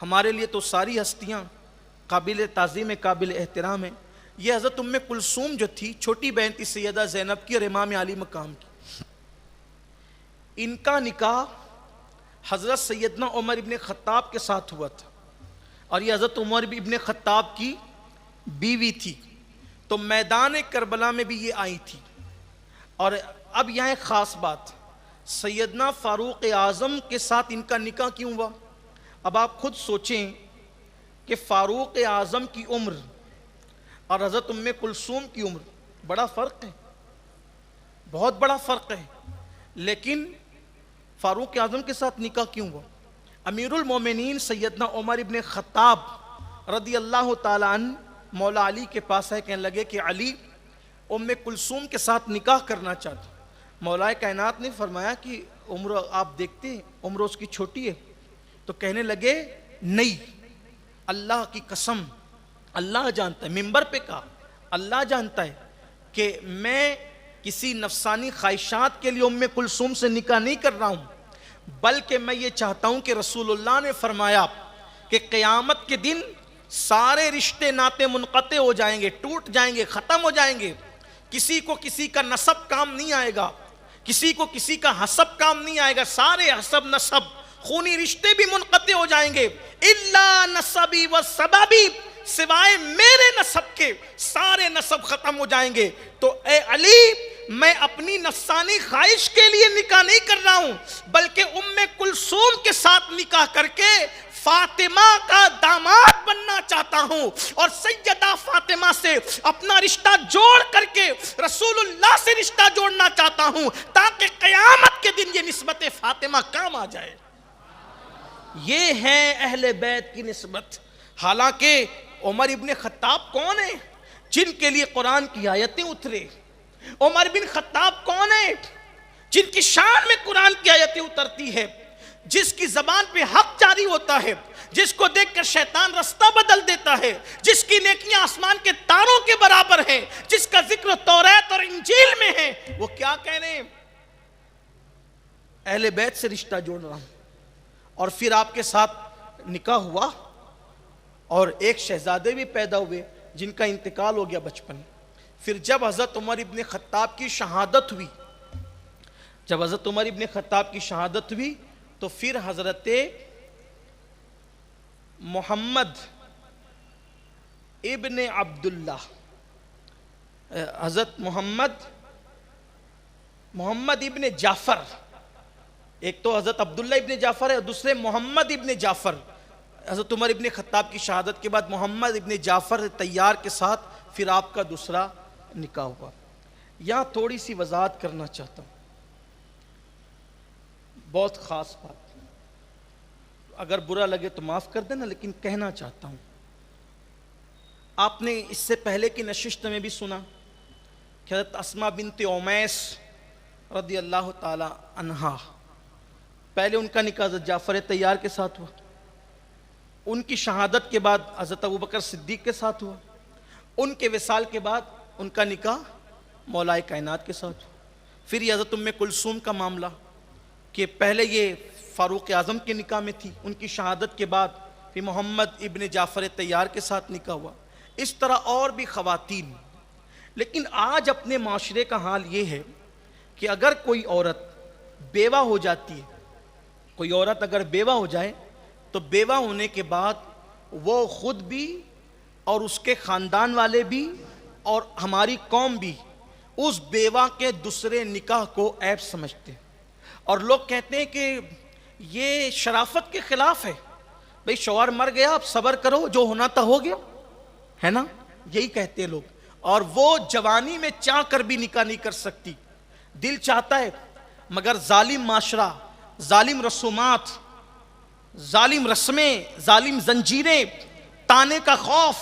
ہمارے لیے تو ساری ہستیاں قابل تعظیم قابل احترام ہیں. یہ حضرت ام کلثوم جو تھی چھوٹی بہن تھی سیدہ زینب کی اور امام علی مقام کی. ان کا نکاح حضرت سیدنا عمر ابن خطاب کے ساتھ ہوا تھا اور یہ حضرت عمر ابن خطاب کی بیوی تھی. تو میدان کربلا میں بھی یہ آئی تھی. اور اب یہاں ایک خاص بات, سیدنا فاروق اعظم کے ساتھ ان کا نکاح کیوں ہوا؟ اب آپ خود سوچیں کہ فاروق اعظم کی عمر اور حضرت ام کلثوم کی عمر بڑا فرق ہے, بہت بڑا فرق ہے. لیکن فاروق اعظم کے ساتھ نکاح کیوں ہوا؟ امیر المومنین سیدنا عمر ابن خطاب رضی اللہ تعالیٰ عنہ مولا علی کے پاس ہے, کہنے لگے کہ علی ام کلثوم کے ساتھ نکاح کرنا چاہتا. مولا کائنات نے فرمایا کہ عمر آپ دیکھتے ہیں عمر اس کی چھوٹی ہے. تو کہنے لگے نہیں, اللہ کی قسم اللہ جانتا ہے, ممبر پہ کہا اللہ جانتا ہے کہ میں کسی نفسانی خواہشات کے لیے ام کلثوم سے نکاح نہیں کر رہا ہوں, بلکہ میں یہ چاہتا ہوں کہ رسول اللہ نے فرمایا کہ قیامت کے دن سارے رشتے ناطے منقطع ہو جائیں گے, ٹوٹ جائیں گے, ختم ہو جائیں گے. کسی کو کسی کا نسب کام نہیں آئے گا, کسی کو کسی کا حسب کام نہیں آئے گا, سارے حسب نسب خونی رشتے بھی منقطع ہو جائیں گے. الا نسبی و سببی, سوائے میرے نسب کے سارے نسب ختم ہو جائیں گے. تو اے علی میں اپنی نفسانی خواہش کے لیے نکاح نہیں کر رہا ہوں, بلکہ ام کلثوم کے ساتھ نکاح کر کے فاطمہ کا داماد بننا چاہتا ہوں, اور سیدہ فاطمہ سے اپنا رشتہ جوڑ کر کے رسول اللہ سے رشتہ جوڑنا چاہتا ہوں, تاکہ قیامت کے دن یہ نسبت فاطمہ کام آ جائے. یہ ہے اہل بیت کی نسبت. حالانکہ عمر ابن خطاب کون ہیں جن کے لیے قرآن کی آیتیں اترے؟ عمر بن خطاب کون ہیں جن کی شان میں قرآن کی آیتیں اترتی ہے, جس کی زبان پہ حق جاری ہوتا ہے, جس کو دیکھ کر شیطان رستہ بدل دیتا ہے, جس کی نیکیاں آسمان کے تاروں کے برابر ہیں, جس کا ذکر توریت اور انجیل میں ہے. وہ کیا کہہ رہے ہیں؟ اہل بیت سے رشتہ جوڑ رہا ہوں. اور پھر آپ کے ساتھ نکاح ہوا اور ایک شہزادے بھی پیدا ہوئے جن کا انتقال ہو گیا بچپن. پھر جب حضرت عمر ابن خطاب کی شہادت ہوئی, تو پھر حضرت محمد ابن عبداللہ, حضرت محمد ابن جعفر, ایک تو حضرت عبداللہ ابن جعفر ہے اور دوسرے محمد ابن جعفر. حضرت عمر ابن خطاب کی شہادت کے بعد محمد ابن جعفر طیار کے ساتھ پھر آپ کا دوسرا نکاح ہوا. یہاں تھوڑی سی وضاحت کرنا چاہتا ہوں, بہت خاص بات, اگر برا لگے تو معاف کر دینا, لیکن کہنا چاہتا ہوں. آپ نے اس سے پہلے کی نشست میں بھی سنا کہ حضرت اسماء بنت امیس رضی اللہ تعالی عنہا, پہلے ان کا نکاح حضرت جعفر طیار کے ساتھ ہوا, ان کی شہادت کے بعد حضرت ابوبکر صدیق کے ساتھ ہوا, ان کے وصال کے بعد ان کا نکاح مولا کائنات کے ساتھ ہوا. پھر یہ حضرت ام کلثوم کا معاملہ کہ پہلے یہ فاروق اعظم کے نکاح میں تھی, ان کی شہادت کے بعد پھر محمد ابن جعفر طیار کے ساتھ نکاح ہوا. اس طرح اور بھی خواتین. لیکن آج اپنے معاشرے کا حال یہ ہے کہ اگر کوئی عورت بیوہ ہو جاتی ہے, کوئی عورت اگر بیوہ ہو جائے تو بیوہ ہونے کے بعد وہ خود بھی اور اس کے خاندان والے بھی اور ہماری قوم بھی اس بیوہ کے دوسرے نکاح کو عیب سمجھتے ہیں, اور لوگ کہتے ہیں کہ یہ شرافت کے خلاف ہے. بھئی شوہر مر گیا, اب صبر کرو, جو ہونا تھا ہو گیا, ہے نا, یہی کہتے ہیں لوگ. اور وہ جوانی میں چاہ کر بھی نکاح نہیں کر سکتی, دل چاہتا ہے, مگر ظالم معاشرہ, ظالم رسومات, ظالم رسمیں, ظالم زنجیریں, تانے کا خوف,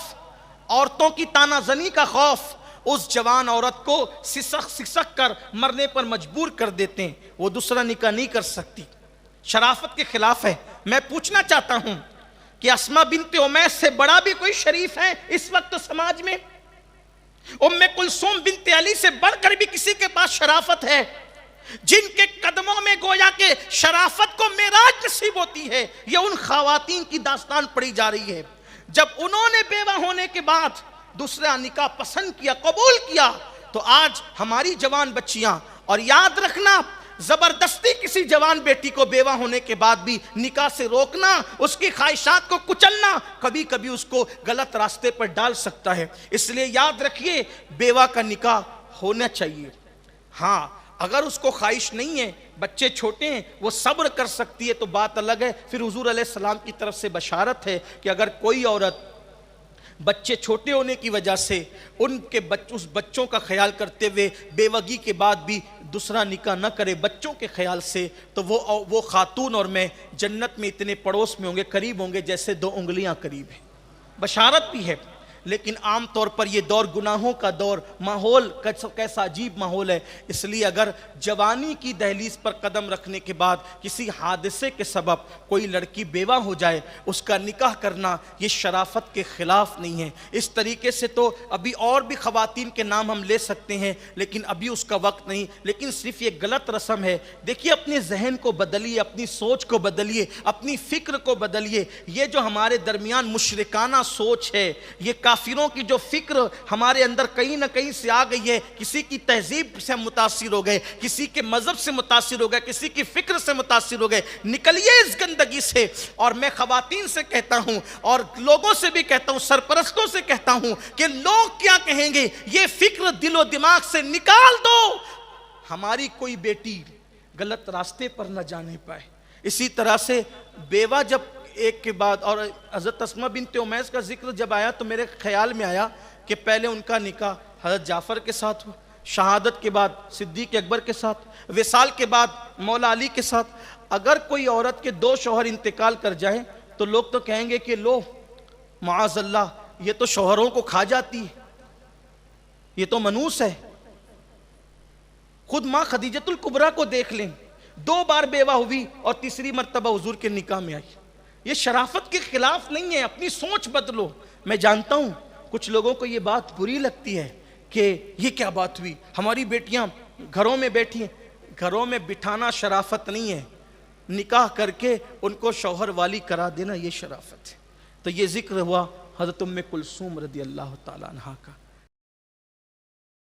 عورتوں کی تانہ زنی کا خوف اس جوان عورت کو سسک کر مرنے پر مجبور کر دیتے ہیں. وہ دوسرا نکاح نہیں کر سکتی, شرافت کے خلاف ہے. میں پوچھنا چاہتا ہوں کہ اسماء بنت امیس سے بڑا بھی کوئی شریف ہے اس وقت سماج میں؟ ام کلثوم بنت علی سے بڑھ کر بھی کسی کے پاس شرافت ہے؟ جن کے قدموں میں گویا کہ شرافت کو معراج نصیب ہوتی ہے، یہ ان خواتین کی داستان پڑھی جا رہی ہے جب انہوں نے بیوہ ہونے کے بعد دوسرا نکاح پسند کیا، قبول کیا، تو آج ہماری جوان بچیاں، اور یاد رکھنا زبردستی کسی جوان بیٹی کو بیوہ ہونے کے بعد بھی نکاح سے روکنا، اس کی خواہشات کو کچلنا، کبھی کبھی اس کو غلط راستے پر ڈال سکتا ہے۔ اس لیے یاد رکھیے بیوہ کا نکاح ہونا چاہیے۔ ہاں اگر اس کو خواہش نہیں ہے، بچے چھوٹے ہیں، وہ صبر کر سکتی ہے تو بات الگ ہے، پھر حضور علیہ السلام کی طرف سے بشارت ہے کہ اگر کوئی عورت بچے چھوٹے ہونے کی وجہ سے ان کے اس بچوں کا خیال کرتے ہوئے بیوگی کے بعد بھی دوسرا نکاح نہ کرے بچوں کے خیال سے، تو وہ خاتون اور میں جنت میں اتنے پڑوس میں ہوں گے، قریب ہوں گے جیسے 2 انگلیاں قریب ہیں۔ بشارت بھی ہے، لیکن عام طور پر یہ دور گناہوں کا دور، ماحول کیسا عجیب ماحول ہے۔ اس لیے اگر جوانی کی دہلیز پر قدم رکھنے کے بعد کسی حادثے کے سبب کوئی لڑکی بیوہ ہو جائے، اس کا نکاح کرنا یہ شرافت کے خلاف نہیں ہے۔ اس طریقے سے تو ابھی اور بھی خواتین کے نام ہم لے سکتے ہیں، لیکن ابھی اس کا وقت نہیں، لیکن صرف یہ غلط رسم ہے۔ دیکھیے اپنے ذہن کو بدلیے، اپنی سوچ کو بدلیے، اپنی فکر کو بدلیے۔ یہ جو ہمارے درمیان مشرکانہ سوچ ہے، یہ کافروں کی جو فکر ہمارے اندر کہیں نہ کہیں سے آ گئی ہے، کسی کی تہذیب سے متاثر ہو گئے، کسی کے مذہب سے متاثر ہو گئے، کسی کی فکر سے متاثر ہو گئے، نکلیے اس گندگی سے۔ اور میں خواتین سے کہتا ہوں اور لوگوں سے بھی کہتا ہوں، سرپرستوں سے کہتا ہوں کہ لوگ کیا کہیں گے، یہ فکر دل و دماغ سے نکال دو، ہماری کوئی بیٹی غلط راستے پر نہ جانے پائے۔ اسی طرح سے بیوہ جب ایک کے بعد، اور حضرت اسماء بنت امیس کا ذکر جب آیا تو میرے خیال میں آیا کہ پہلے ان کا نکاح حضرت جعفر کے ساتھ ہوا، شہادت کے بعد صدیق اکبر کے ساتھ، وصال کے بعد مولا علی کے ساتھ۔ اگر کوئی عورت کے 2 شوہر انتقال کر جائے تو لوگ تو کہیں گے کہ لو معاذ اللہ، یہ تو شوہروں کو کھا جاتی ہے، یہ تو منوس ہے۔ خود ماں خدیجۃ الکبریٰ کو دیکھ لیں، 2 بار بیوہ ہوئی اور تیسری مرتبہ حضور کے نکاح میں آئی۔ یہ شرافت کے خلاف نہیں ہے، اپنی سوچ بدلو۔ میں جانتا ہوں کچھ لوگوں کو یہ بات بری لگتی ہے کہ یہ کیا بات ہوئی، ہماری بیٹیاں گھروں میں بیٹھی ہیں۔ گھروں میں بٹھانا شرافت نہیں ہے، نکاح کر کے ان کو شوہر والی کرا دینا یہ شرافت ہے۔ تو یہ ذکر ہوا حضرت ام کلثوم رضی اللہ تعالیٰ عنہا کا۔